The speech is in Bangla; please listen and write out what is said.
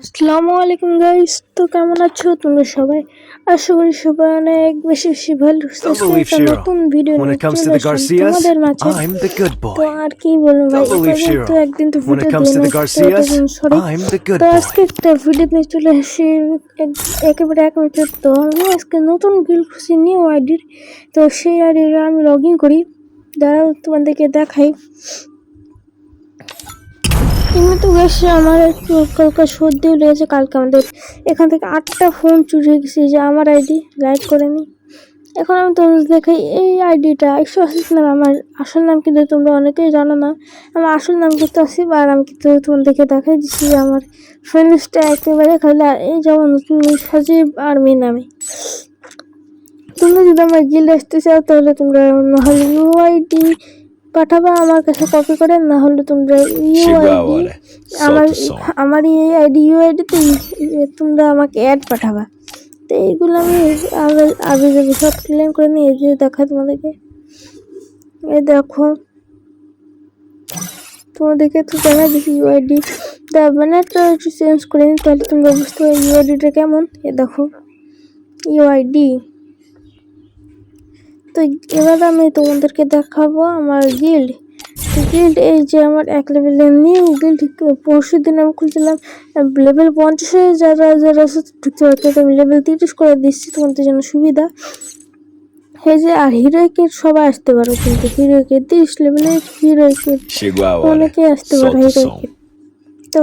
আসসালামু আলাইকুম গাইস, তো কেমন আছো তোমরা সবাই? আশা করি সবাই অনেক বেশি ভালো আছো। Don't believe একটা Shiro. নতুন ভিডিও When নিয়ে it comes to চলে the আসলাম Garcias, তোমাদের মাঝে। I'm the good তো boy. আর কি বলবো ভাই, Don't believe কয়েকদিন তো Shiro. একদিন তো When it ভিডিও comes দিই to না, the তো এটার Garcias, জন্য সরি। I'm the good তো boy. আজকে একটা ভিডিও নিয়ে চলে আসি একেবারে 1 মিনিটের। তো আমি আজকে নতুন গিল্ড খুঁজছি নিউ আইডির। তো সেই আইডির আমি লগ ইন করি, দাঁড়াও তোমাদেরকে দেখাই। এমনি তো বেশ আমার কালকে সর্দিও লেগেছে। কালকে আমাদের এখান থেকে 8টা ফোন চুরি হয়ে গেছে, যে আমার আইডি লাইক করে নি। এখন আমি তোমাদের দেখাই এই আইডিটা 180 নাম। আমার আসল নাম কিন্তু তোমরা অনেকেই জানো না। আমার আসল নাম কিন্তু আসিফ, আর আমি কিন্তু তোমাদেরকে দেখাই দিচ্ছি আমার ফ্রেন্ডসটা একেবারে খালি এই যেমন সজীব আর্মি নামে। তোমরা যদি আমার গিল্ড আসতে চাও তাহলে তোমরা নাহলে ইউআইডি পাঠাবা আমার কাছে কপি করে, না হলে তোমরা ইউআইডি আমার এই আইডি ইউআইডিতে তোমরা আমাকে অ্যাড পাঠাবা। তো এইগুলো আমি আগে যাবি সব ক্লেম করে নিয়ে যে দেখা তোমাদেরকে। এই দেখো, তোমাদেরকে তো জানা দিচ্ছি ইউআইডি। ব্যানারটা একটু চেঞ্জ করে নিই তাহলে তোমরা বুঝতে পারো ইউআইডিটা কেমন। এ দেখো ইউআইডি। তো এবার আমি তোমাদেরকে দেখাবো আমার গিল্ড। এই যে আমার 1 লেভেলের নিউ গিল্ড, পরশু দিন আমি খুলছিলাম। লেভেল 50 যারা ঢুকতে পারতো, আমি লেভেল 30 করে দিচ্ছি তোমাদের জন্য সুবিধা। এই যে আর হিরোইকের সবাই আসতে পারো, কিন্তু হিরোইকের 30 লেভেলের হিরোইকের অনেকে আসতে পারো হিরোইকের। তো